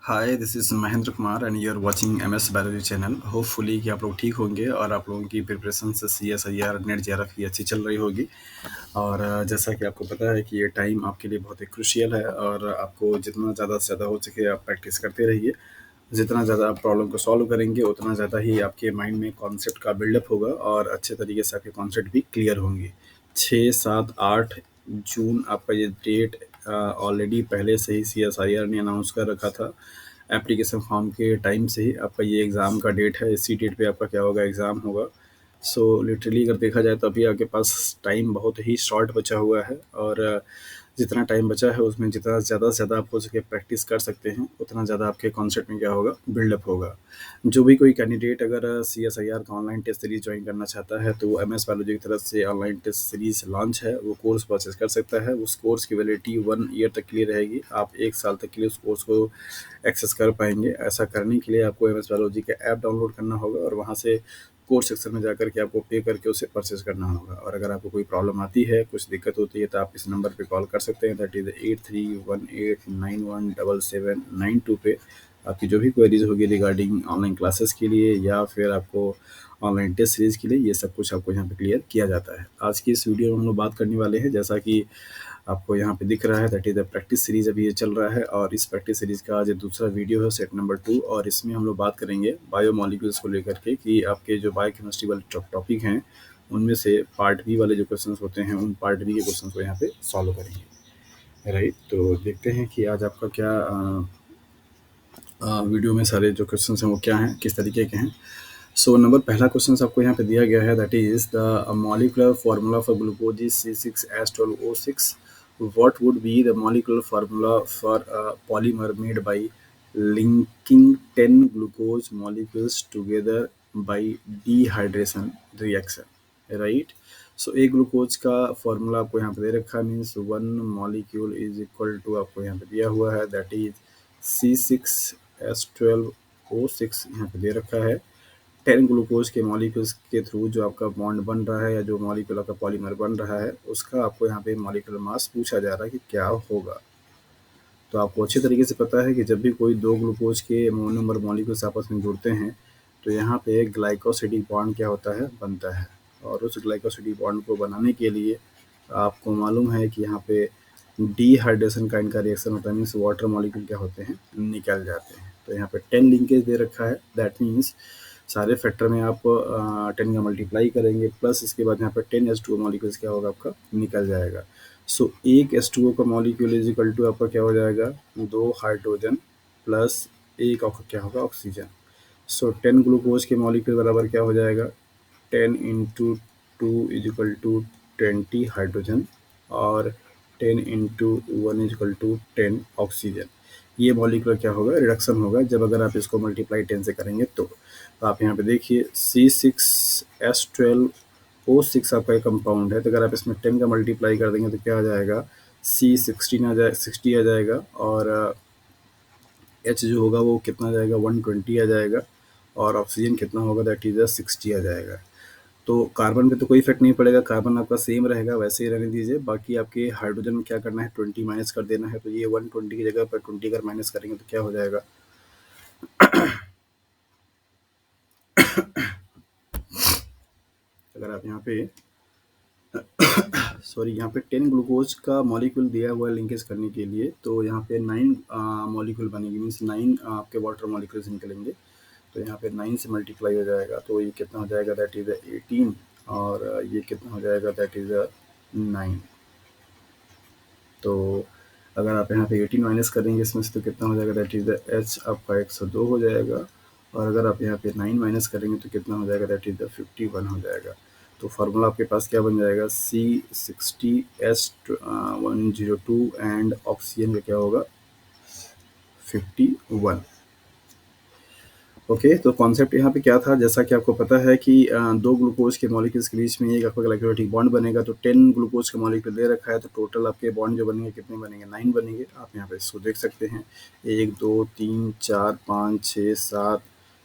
Hi, this is Mahendra Kumar and you are watching MS biology channel. Hopefully कि आप लोग ठीक होंगे और आप लोगों की प्रिपरेशन से सीएसआईआर नेट जेआरएफ की अच्छी चल रही होगी। और जैसा कि आपको पता है कि ये टाइम आपके लिए बहुत ही क्रूशियल है और आपको जितना ज़्यादा से ज़्यादा हो सके आप प्रैक्टिस करते रहिए। जितना ज़्यादा आप प्रॉब्लम को सॉल्व करेंगे उतना ज़्यादा ही आपके माइंड में कॉन्सेप्ट का बिल्डअप होगा और अच्छे तरीके से आपके कॉन्सेप्ट भी क्लियर होंगे। 6, 7, 8 जून आपका ये डेट ऑलरेडी पहले से ही सीएसआईआर ने अनाउंस कर रखा था। एप्लीकेशन फॉर्म के टाइम से ही आपका ये एग्ज़ाम का डेट है। इसी डेट पे आपका क्या होगा, एग्ज़ाम होगा। सो लिटरली अगर देखा जाए तो अभी आपके पास टाइम बहुत ही शॉर्ट बचा हुआ है और जितना टाइम बचा है उसमें जितना ज़्यादा से ज़्यादा आप हो सके प्रैक्टिस कर सकते हैं, उतना ज़्यादा आपके कॉन्सेप्ट में क्या होगा, बिल्डअप होगा। जो भी कोई कैंडिडेट अगर सीएसआईआर का ऑनलाइन टेस्ट सीरीज़ ज्वाइन करना चाहता है तो एमएस बायोलॉजी की तरफ से ऑनलाइन टेस्ट सीरीज़ लॉन्च है, वो कोर्स परचेज़ कर सकता है। उस कोर्स की वैलिडिटी 1 ईयर तक के लिए रहेगी। आप 1 साल तक के लिए उस कोर्स को एक्सेस कर पाएँगे। ऐसा करने के लिए आपको एमएस बायोलॉजी का ऐप डाउनलोड करना होगा और वहाँ से कोर्स सेक्शन में जाकर के आपको पे करके उसे परचेज़ करना होगा। और अगर आपको कोई प्रॉब्लम आती है, कुछ दिक्कत होती है तो आप इस नंबर पे कॉल कर सकते हैं, दैट इज़ 8318917792 पे। आपकी जो भी क्वेरीज़ होगी रिगार्डिंग ऑनलाइन क्लासेस के लिए या फिर आपको ऑनलाइन टेस्ट सीरीज़ के लिए, ये सब कुछ आपको यहाँ पे क्लियर किया जाता है। आज की इस वीडियो में हम लोग बात करने वाले हैं, जैसा कि आपको यहाँ पे दिख रहा है, that is the practice series अभी ये चल रहा है और इस प्रैक्टिस सीरीज़ का आज दूसरा वीडियो है, सेट नंबर 2। और इसमें हम लोग बात करेंगे बायोमॉलिक्यूल्स को लेकर के कि आपके जो बायोकेमिस्ट्री वाले टॉपिक हैं, उनमें से पार्ट बी वाले जो क्वेश्चंस होते हैं, उन पार्ट बी के क्वेश्चंस को यहाँ पे सॉल्व करेंगे। राइट, तो देखते हैं कि आज आपका क्या वीडियो में सारे जो क्वेश्चंस हैं वो क्या हैं, किस तरीके के हैं। सो नंबर पहला क्वेश्चन आपको यहाँ पे दिया गया है, that is the molecular formula for glucose is C6H12O6। What would be the molecular formula for polymer made by linking 10 glucose molecules together by dehydration reaction. Right, so एक glucose का formula आपको यहाँ पे दे रखा है, means 1 molecule is equal to आपको यहाँ पे दिया हुआ है, दैट इज C6H12O6 यहाँ पे दे रखा है। 10 ग्लूकोज के मॉलिक्यूल्स के थ्रू जो आपका बॉन्ड बन रहा है या जो मॉलिक्यूल आपका पॉलीमर बन रहा है, उसका आपको यहाँ पे मॉलिक्यूलर मास पूछा जा रहा है कि क्या होगा। तो आपको अच्छे तरीके से पता है कि जब भी कोई 2 ग्लूकोज के मोनोमर मॉलिक्यूल्स आपस में जुड़ते हैं तो यहाँ पे ग्लाइकोसिडिक बॉन्ड क्या होता है, बनता है। और उस ग्लाइकोसिडिक बॉन्ड को बनाने के लिए आपको मालूम है कि यहाँ पे डिहाइड्रेशन का इनका रिएक्शन होता है, मीन्स वाटर मॉलिक्यूल क्या होते हैं, निकल जाते हैं। तो यहाँ पे 10 लिंकेज दे रखा है, दैट मीन्स सारे फैक्टर में आप 10 का मल्टीप्लाई करेंगे प्लस इसके बाद यहाँ पर 10H2O मॉलिक्यूल्स क्या होगा, आपका निकल जाएगा। सो एक H2O का मॉलिक्यूल इज इक्वल टू आपका क्या हो जाएगा, 2 हाइड्रोजन प्लस एक क्या होगा, ऑक्सीजन। सो 10 ग्लूकोज के मॉलिक्यूल बराबर क्या हो जाएगा, 10 into 2 is equal to 20 hydrogen और 10 into 1 is equal to 10 oxygen. ये मॉलिक्यूलर क्या होगा, रिडक्शन होगा जब अगर आप इसको मल्टीप्लाई 10 से करेंगे तो। आप यहाँ पे देखिए C6H12O6 आपका एक कंपाउंड है, तो अगर आप इसमें 10 का मल्टीप्लाई कर देंगे तो क्या आ जाएगा, C16 आ जाए 60 आ जाएगा और H जो होगा वो कितना आ जाएगा, 120 आ जाएगा और ऑक्सीजन कितना होगा, दैट इज 60 आ जाएगा। तो कार्बन पे तो कोई इफेक्ट नहीं पड़ेगा, कार्बन आपका सेम रहेगा, वैसे ही रहने दीजिए। बाकी आपके हाइड्रोजन में क्या करना है, 20 माइनस कर देना है। तो ये 120 की जगह पर 20 अगर माइनस करेंगे तो क्या हो जाएगा, अगर आप यहाँ पे सॉरी यहाँ पे 10 ग्लूकोज का मॉलिक्यूल दिया हुआ है लिंकेज करने के लिए, तो यहाँ पे 9 मॉलिक्यूल बनेगी, मीन्स 9 आपके वाटर मॉलिक्यूल्स निकलेंगे। तो यहाँ पे 9 से मल्टीप्लाई हो जाएगा तो ये कितना हो जाएगा, दैट इज़ 18 और ये कितना हो जाएगा, दैट इज़ 9। तो अगर आप यहाँ पे 18 माइनस करेंगे इसमें से तो कितना हो जाएगा, दैट इज़ H आपका 102 हो जाएगा और अगर आप यहाँ पे 9 माइनस करेंगे तो कितना हो जाएगा, दैट इज़ 51 हो जाएगा। तो फार्मूला आपके पास क्या बन जाएगा, C60H102 एंड ऑक्सीजन का क्या होगा, 51। ओके, तो कॉन्सेप्ट यहाँ पे क्या था, जैसा कि आपको पता है कि 2 ग्लूकोज के मॉलिक्यूल्स के बीच में एक आपका ग्लाइकोलिटिक बॉन्ड बनेगा। तो 10 ग्लूकोज का मॉलिक्यूल दे रखा है तो टोटल आपके बॉन्ड जो बनेंगे कितने बनेंगे, 9 बनेंगे। आप यहाँ पे इसको देख सकते हैं, 1 2 3 4 5 6 7,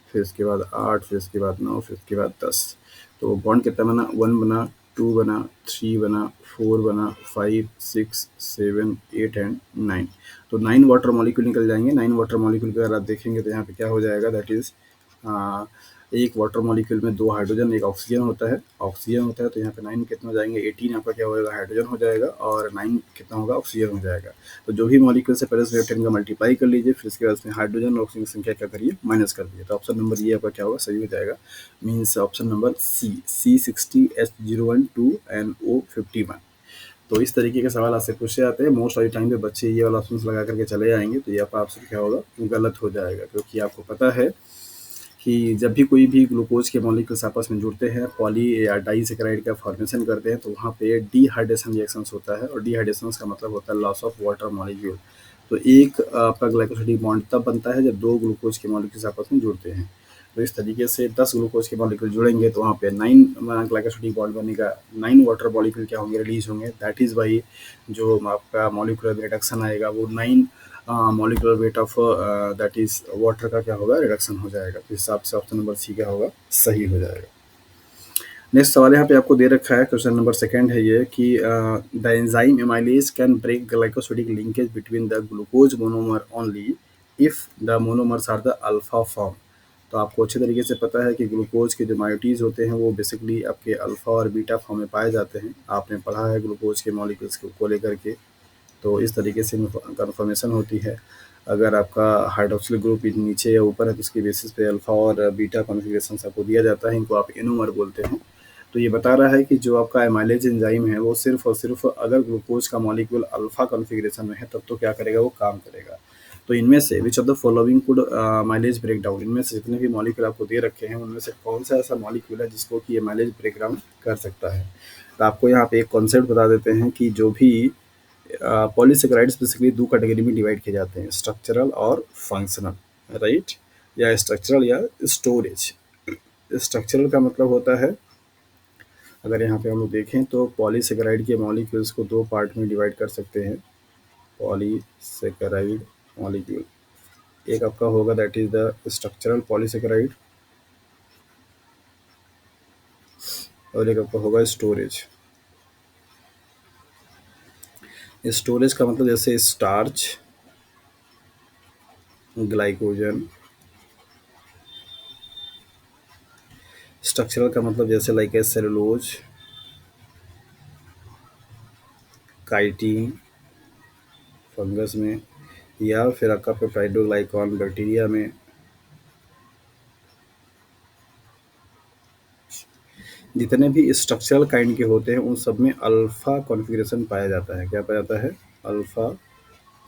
फिर उसके बाद 8, फिर उसके बाद 9, फिर उसके बाद 10। तो बॉन्ड कितना बना, 1 बना, 2 बना, 3 बना, 4 बना, 5, 6, 7, 8 एंड 9। तो 9 वाटर मॉलिक्यूल निकल जाएंगे। 9 वाटर मॉलिक्यूल का अगर आप देखेंगे तो यहाँ पे क्या हो जाएगा, दैट इज एक वाटर मॉलिक्यूल में 2 हाइड्रोजन, एक ऑक्सीजन होता है। ऑक्सीजन होता है तो यहाँ पे 9 कितना हो जाएंगे, 18 आपका क्या होगा, हाइड्रोजन हो जाएगा, और 9 कितना होगा, ऑक्सीजन हो जाएगा। तो जो भी मॉलिक्यूल से पहले उसमें 10 का मल्टीप्लाई कर लीजिए, फिर उसके बाद उसमें हाइड्रोजन और ऑक्सीजन की संख्या क्या करिए, माइनस कर दीजिए। तो ऑप्शन नंबर ये आपका क्या होगा, सही हो जाएगा। Means option number C60H012 NO51। तो इस तरीके के सवाल आपसे पूछे जाते हैं। मोस्ट ऑफ द टाइम पे बच्चे ये वाला ऑप्शन लगा करके चले जाएंगे, तो ये आपसे क्या होगा, गलत हो जाएगा। क्योंकि आपको पता है कि जब भी कोई भी ग्लूकोज के मॉलिक्यूल्स आपस में जुड़ते हैं, पॉली या डाइसैकेराइड का फॉर्मेशन करते हैं, तो वहाँ पे डिहाइड्रेशन रिएक्शंस होता है। और डिहाइड्रेशन का मतलब होता है लॉस ऑफ वाटर मॉलिक्यूल। तो एक आपका ग्लाइकोसिडिक बॉन्ड तब बनता है जब 2 ग्लूकोज के मॉलिक्यूल्स आपस में जुड़ते हैं। तो इस तरीके से 10 ग्लूकोज के मॉलिक्यूल जुड़ेंगे तो वहाँ पे 9 ग्लाइकोसिडिक बॉन्ड बनेगा, 9 वाटर मॉलिक्यूल क्या होंगे, रिलीज होंगे। दैट इज़ वाई जो आपका मॉलिक्यूलर रिडक्शन आएगा वो 9 molecular weight of that is water का क्या होगा, रिडक्शन हो जाएगा। तो इस हिसाब से ऑप्शन नंबर सी क्या होगा, सही हो जाएगा। नेक्स्ट सवाल यहाँ पे आपको दे रखा है, क्वेश्चन नंबर सेकंड है ये कि the enzyme amylase can break glycosidic linkage between the glucose monomer only if the monomers are the alpha form. तो आपको अच्छे तरीके से पता है कि ग्लूकोज के जो मायोटीज होते हैं वो बेसिकली आपके अल्फा और बीटा फॉर्म में पाए जाते हैं। आपने पढ़ा है ग्लूकोज के मॉलिक्यूल्स को लेकर के। तो इस तरीके से कन्फर्मेशन होती है। अगर आपका हाइड्रोक्सिल ग्रुप नीचे या ऊपर है तो उसके बेसिस पे अल्फा और बीटा कॉन्फ़िगरेशन आपको दिया जाता है। इनको आप एनोमर बोलते हैं। तो ये बता रहा है कि जो आपका एमाइलेज एंजाइम है वो सिर्फ और सिर्फ अगर ग्लूकोज का मॉलिक्यूल अल्फा कॉन्फ़िगरेशन में है तब तो क्या करेगा, वो काम करेगा। तो इनमें से which of the following could amylase break down, इनमें से जितने भी मॉलिक्यूल आपको दे रखे हैं उनमें से कौन सा ऐसा मॉलिक्यूल है जिसको कि ये माइलेज ब्रेक डाउन कर सकता है। तो आपको यहाँ पे एक कॉन्सेप्ट बता देते हैं कि जो भी पॉलीसेकेराइड्स बेसिकली 2 कैटेगरी में डिवाइड किए जाते हैं, स्ट्रक्चरल और फंक्शनल, राइट। या स्ट्रक्चरल या स्टोरेज। स्ट्रक्चरल का मतलब होता है, अगर यहाँ पे हम लोग देखें तो पॉलीसेकेराइड के मॉलिक्यूल्स को 2 पार्ट में डिवाइड कर सकते हैं। पॉलीसेकेराइड मॉलिक्यूल, एक आपका होगा that is the structural polysaccharide, और एक आपका होगा स्टोरेज। स्टोरेज का मतलब जैसे स्टार्च, ग्लाइकोजन। स्ट्रक्चरल का मतलब जैसे like a cellulose, chitin fungus में, या फिर आपका पेप्टाइडोग्लाइकॉन बैक्टीरिया में। जितने भी स्ट्रक्चरल काइंड के होते हैं उन सब में अल्फा कॉन्फ़िगरेशन पाया जाता है। क्या पाया जाता है, अल्फा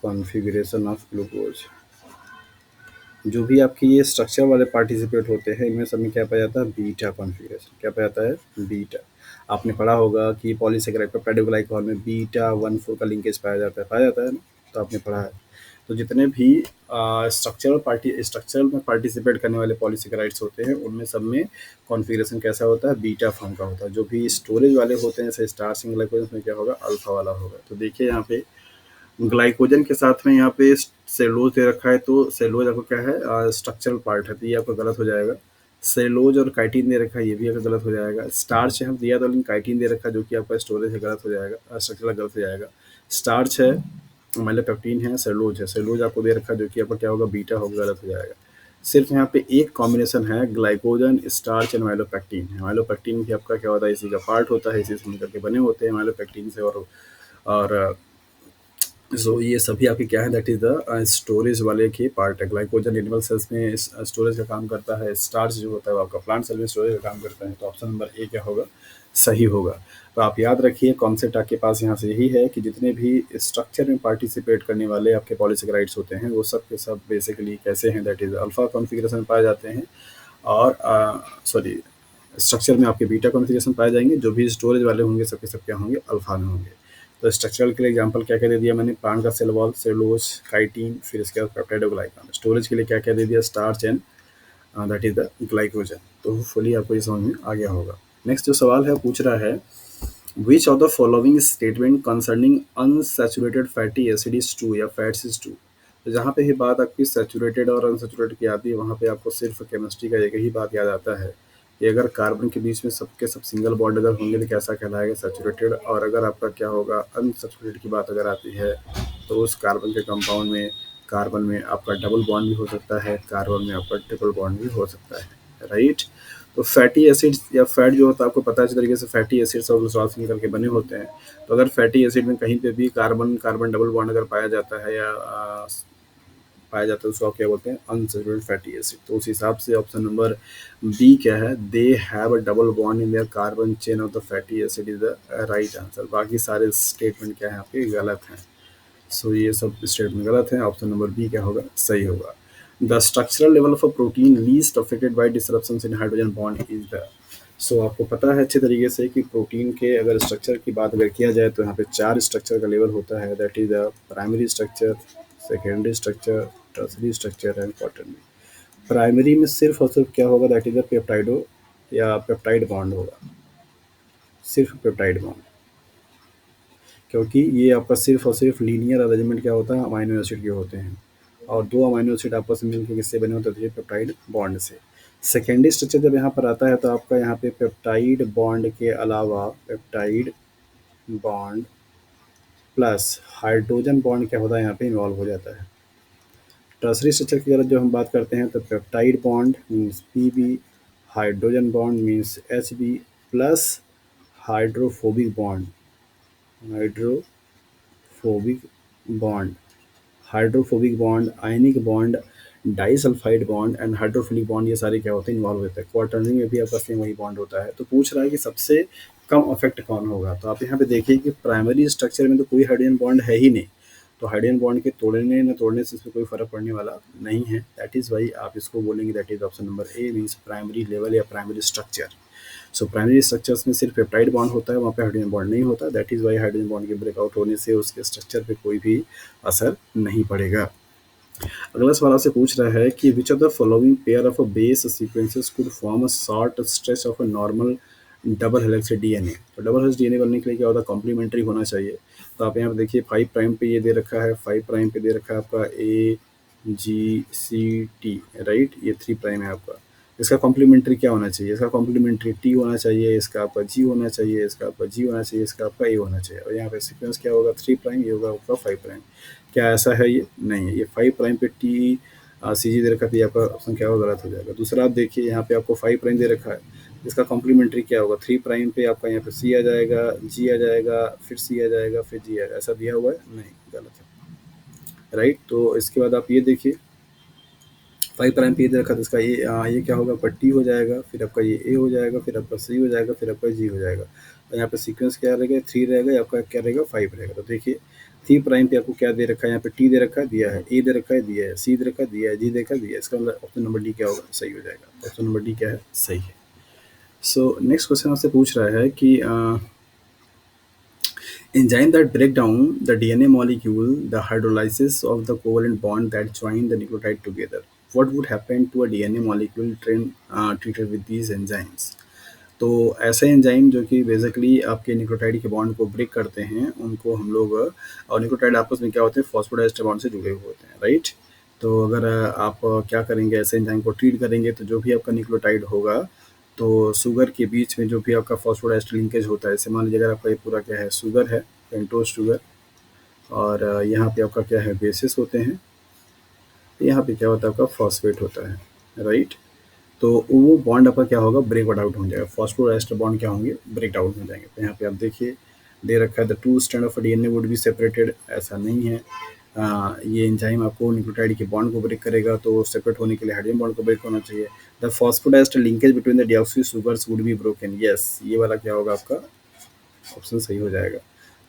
कॉन्फ़िगरेशन ऑफ ग्लूकोज। जो भी आपके ये स्ट्रक्चर वाले पार्टिसिपेट होते हैं इनमें सब में क्या पाया जाता है, बीटा कॉन्फ़िगरेशन। क्या पाया जाता है, बीटा। आपने पढ़ा होगा कि पॉलीसेकेराइड पेप्टाइडोग्लाइकॉन में बीटा 1,4 का लिंकेज पाया जाता है ना, तो आपने पढ़ा है। तो जितने भी स्ट्रक्चरल में पार्टिसिपेट करने वाले पॉलीसेकेराइड्स होते हैं उनमें सब में कॉन्फ़िगरेशन कैसा होता है, बीटा फॉर्म का होता है। जो भी स्टोरेज वाले होते हैं जैसे स्टार्च ग्लाइकोजन में क्या होगा, अल्फा वाला होगा। तो देखिए यहाँ पे ग्लाइकोजन के साथ में यहाँ पे सेलुलोज दे रखा है, तो सेलुलोज आपको क्या है, स्ट्रक्चरल पार्ट है, तो ये आपका गलत हो जाएगा। सेलुलोज और काइटिन दे रखा है, ये भी आपका गलत हो जाएगा। स्टार्च है हम दिया था लेकिन काइटिन दे रखा है जो कि आपका स्टोरेज है, गलत हो जाएगा, स्ट्रक्चरल गलत हो जाएगा। स्टार्च है, माइलोपेक्टिन है, सेलुलोज है, सेलुलोज आपको दे रखा है जो कि आपका क्या होगा, बीटा होगा, गलत हो जाएगा। सिर्फ यहाँ पे एक कॉम्बिनेशन है, ग्लाइकोजन स्टार्च एंड माइलोपेक्टिन है। माइलोपेक्टिन भी आपका क्या होता है, इसी का पार्ट होता है, इसी से मिलकर के बने होते हैं माइलोपेक्टिन से। और सो ये सभी आपके क्या है, दैट इज द स्टोरेज वाले के पार्ट है। ग्लाइकोजन एनिमल सेल्स में स्टोरेज का काम करता है, स्टार्च जो होता है वो आपका प्लांट सेल में स्टोरेज का काम करता है। तो ऑप्शन नंबर ए क्या होगा, सही होगा। तो आप याद रखिए कॉन्सेप्ट आपके पास यहाँ से यही है कि जितने भी स्ट्रक्चर में पार्टिसिपेट करने वाले आपके पॉलीसेकेराइड्स होते हैं वो सब के सब बेसिकली कैसे हैं, दैट इज अल्फा कॉन्फ़िगरेशन पाए जाते हैं। और सॉरी, स्ट्रक्चर में आपके बीटा कॉन्फ़िगरेशन पाए जाएंगे। जो भी स्टोरेज वाले होंगे सबके सब क्या होंगे, अल्फा में होंगे। तो स्ट्रक्चरल के लिए एग्जांपल क्या क्या दे दिया मैंने, प्लांट का सेल वॉल, सेलुलोज, काइटिन, फिर इसके बाद पेप्टाइडोग्लाइकन। स्टोरेज के लिए क्या क्या दे दिया, starch and that is the glycogen. तो होपफुली आपको ये समझ में आ गया होगा। नेक्स्ट जो सवाल है पूछ रहा है, विच of the following statement concerning unsaturated fatty acid is true या फैट्स इज ट्रू। तो जहाँ पे ही बात आपकी सैचुरेटेड और अनसैचुरेटेड की आती है वहाँ पे आपको सिर्फ केमिस्ट्री का एक ही बात याद आता है कि अगर कार्बन के बीच में सबके सब सिंगल बॉन्ड अगर होंगे तो कैसा कहलाएगा, सैचुरेटेड। और अगर आपका क्या होगा, अनसैचुरेटेड की बात अगर आती है तो उस कार्बन के कंपाउंड में, कार्बन में आपका डबल बॉन्ड भी हो सकता है, कार्बन में आपका ट्रिपल बॉन्ड भी हो सकता है, राइट। तो फैटी एसिड्स या फैट जो होता है आपको पता है अच्छी तरीके से, फैटी एसिड्स और ग्लिसरॉल मिलकर के बने होते हैं। तो अगर फैटी एसिड में कहीं पे भी कार्बन कार्बन डबल बॉन्ड अगर पाया जाता है या पाया जाता है, उसको आप क्या बोलते हैं, अनसैचुरेटेड फैटी एसिड। तो उस हिसाब से ऑप्शन नंबर बी क्या है, they have a double bond in their carbon chain of the fatty acid is the right answer. बाकी सारे स्टेटमेंट क्या है आपके गलत हैं। सो ये सब स्टेटमेंट गलत है, ऑप्शन नंबर बी क्या होगा, सही होगा। The structural level of a protein least affected by disruptions in hydrogen bond is the. So आपको पता है अच्छे तरीके से कि प्रोटीन के अगर स्ट्रक्चर की बात अगर किया जाए तो यहाँ पे 4 स्ट्रक्चर का लेवल होता है, that is the primary structure, secondary structure, tertiary structure and quaternary. Primary में सिर्फ और सिर्फ क्या होगा, दैट इज द पेप्टाइडो या पेप्टाइड बॉन्ड होगा, सिर्फ पेप्टाइड बॉन्ड, क्योंकि ये आपका सिर्फ और सिर्फ लीनियर अरेंजमेंट क्या होता है, अमाइनो एसिड के होते हैं, और 2 अमाइनो एसिड आपस में मिलकर किससे बने होते हैं, पेप्टाइड बॉन्ड से। सेकेंडरी स्ट्रक्चर जब यहाँ पर आता है तो आपका यहाँ पे पेप्टाइड बॉन्ड के अलावा peptide bond plus hydrogen bond क्या होता है यहाँ पे इन्वॉल्व हो जाता है। टर्सरी स्ट्रक्चर की अगर जो हम बात करते हैं तो peptide bond means Pb, hydrogen bond means Hb plus hydrophobic bond, hydrophobic bond, hydrophobic bond, ionic bond, disulphide bond and hydrophilic bond, ये सारे क्या होते हैं, इन्वॉल्व होते हैं। क्वार्टरनरी में भी आपका सेम वही बॉन्ड होता है। तो पूछ रहा है कि सबसे कम अफेक्ट कौन होगा, तो आप यहाँ पे देखिए कि प्राइमरी स्ट्रक्चर में तो कोई हाइड्रोजन बॉन्ड है ही नहीं, तो हाइड्रोजन बॉन्ड के तोड़ने न तोड़ने से इसमें कोई फर्क पड़ने वाला नहीं है। दैट इज़ वाई आप इसको बोलेंगे, that is option number A means primary level या primary structure. So primary structures में सिर्फ पेप्टाइड बॉन्ड होता है, वहाँ पे हाइड्रोजन बॉन्ड नहीं होता। That is why hydrogen bond के ब्रेकआउट होने से उसके स्ट्रक्चर पे कोई भी असर नहीं पड़ेगा। अगला सवाल आपसे पूछ रहा है कि विच of the following pair of a base sequences could form a short stretch of a normal double helix DNA. तो डबल हेलिक्स डीएनए बनने के लिए क्या होता है, कॉम्प्लीमेंट्री होना चाहिए। तो आप यहाँ पे देखिए 5 प्राइम पे ये दे रखा है, 5 प्राइम पे दे रखा है आपका AGCT, राइट, ये 3 प्राइम है आपका। इसका कॉम्प्लीमेंट्री क्या होना चाहिए, इसका कॉम्प्लीमेंट्री T होना चाहिए, इसका आपका G होना चाहिए, इसका आपका G होना चाहिए, इसका आपका A होना चाहिए। और यहाँ पे सीक्वेंस क्या होगा, 3 प्राइम, ये होगा आपका 5 प्राइम। क्या ऐसा है, ये नहीं है, ये 5 प्राइम पे TCG दे रखा है, तो ये आपका ऑप्शन क्या होगा, गलत हो जाएगा। दूसरा आप देखिए यहाँ पे आपको 5 प्राइम दे रखा है, इसका कॉम्प्लीमेंट्री क्या होगा, 3 प्राइम पे आपका यहाँ पे C आ जाएगा, G आ जाएगा, फिर C आ जाएगा, फिर G आएगा, ऐसा दिया हुआ है, नहीं, गलत है, राइट। तो इसके बाद आप ये देखिए 5 प्राइम पे ये दे रखा था, इसका ये क्या होगा, आपका T हो जाएगा, फिर आपका ये A हो जाएगा, फिर आपका C हो जाएगा, फिर आपका G हो जाएगा। तो यहाँ पे सीक्वेंस क्या रहेगा, 3 रहेगा, या आपका क्या रहेगा, 5 रहेगा। तो देखिए 3 प्राइम पे आपको क्या दे रखा है, यहाँ पे T दे रखा है, दिया है, A दे रखा है, दिया है, C दे रखा है, दिया है, G दे रखा है, दिया है। इसका मतलब ऑप्शन नंबर डी क्या होगा, सही हो जाएगा। ऑप्शन नंबर डी क्या है, सही है। सो नेक्स्ट क्वेश्चन आपसे पूछ रहा है कि enzyme that break down the DNA molecule, the hydrolysis of the covalent bond that join the nucleotide together. What would happen to a DNA molecule treated with these enzymes? तो ऐसे enzyme जो कि basically आपके nucleotide के bond को break करते हैं, उनको हम लोग, और न्यूक्लियोटाइड आपस में क्या होते हैं, फॉस्फोडाइस्टर बॉन्ड से जुड़े हुए होते हैं, राइट। तो अगर आप क्या करेंगे, ऐसे एंजाइम को ट्रीट करेंगे तो जो भी आपका न्यूक्लियोटाइड होगा, तो शुगर के बीच में जो भी आपका फॉस्फोडाइस्टर लिंकेज होता है, जैसे मान लीजिए अगर आपका ये पूरा क्या है, शुगर है, पेंटोज शुगर, और यहाँ पे आपका क्या है, बेसिस होते हैं, यहाँ पे क्या होता है, आपका फॉस्फेट होता है, राइट। तो वो बॉन्ड आपका क्या होगा, ब्रेक आउट हो जाएगा, फॉस्फोडाइस्टर बॉन्ड क्या होंगे, ब्रेक आउट हो जाएंगे। तो यहाँ पे आप देखिए दे रखा है the 2 strand of DNA would be separated, ऐसा नहीं है। ये एंजाइम आपको न्यूक्लियोटाइड के बॉन्ड को ब्रेक करेगा, तो सेपरेट होने के लिए हाइड्रोजन बॉन्ड को ब्रेक होना चाहिए। The phosphodiester linkage between the deoxy sugars would be broken, yes, ये वाला क्या होगा, आपका ऑप्शन सही हो जाएगा।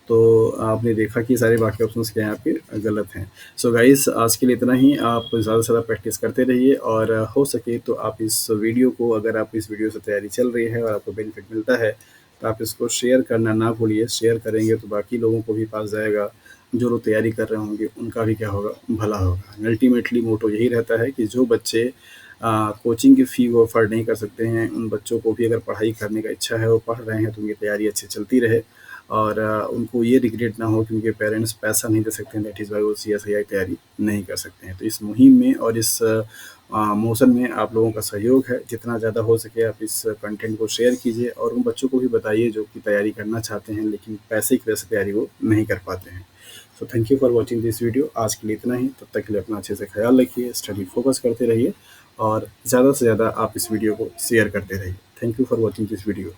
तो आपने देखा कि सारे बाकी ऑप्शंस क्या हैं आपके गलत हैं। सो गाइस आज के लिए इतना ही, आप ज़्यादा से ज़्यादा प्रैक्टिस करते रहिए, और हो सके तो आप इस वीडियो को, अगर आप इस वीडियो से तैयारी चल रही है और आपको बेनिफिट मिलता है, तो आप इसको शेयर करना ना भूलिए। शेयर करेंगे तो बाकी लोगों को भी पास जाएगा, जो लोग तैयारी कर रहे होंगे उनका भी क्या होगा, भला होगा। अल्टीमेटली मोटो यही रहता है कि जो बच्चे कोचिंग की फ़ी को अफोर्ड नहीं कर सकते हैं, उन बच्चों को भी अगर पढ़ाई करने का इच्छा है, वो पढ़ रहे हैं, तो उनकी तैयारी अच्छी चलती रहे। और उनको ये रिग्रेट ना हो कि उनके पेरेंट्स पैसा नहीं दे सकते हैं, दैट इज़ वाई वो CSIR तैयारी नहीं कर सकते हैं। तो इस मुहिम में और इस मोशन में आप लोगों का सहयोग है। जितना ज़्यादा हो सके आप इस कंटेंट को शेयर कीजिए और उन बच्चों को भी बताइए जो कि तैयारी करना चाहते हैं लेकिन पैसे की वजह से तैयारी वो नहीं कर पाते हैं। So thank you for watching this video. आज के लिए इतना ही। तब तक के लिए अपना अच्छे से ख्याल रखिए, स्टडी फोकस करते रहिए और ज़्यादा से ज़्यादा आप इस वीडियो को शेयर करते रहिए। Thank you for watching this video.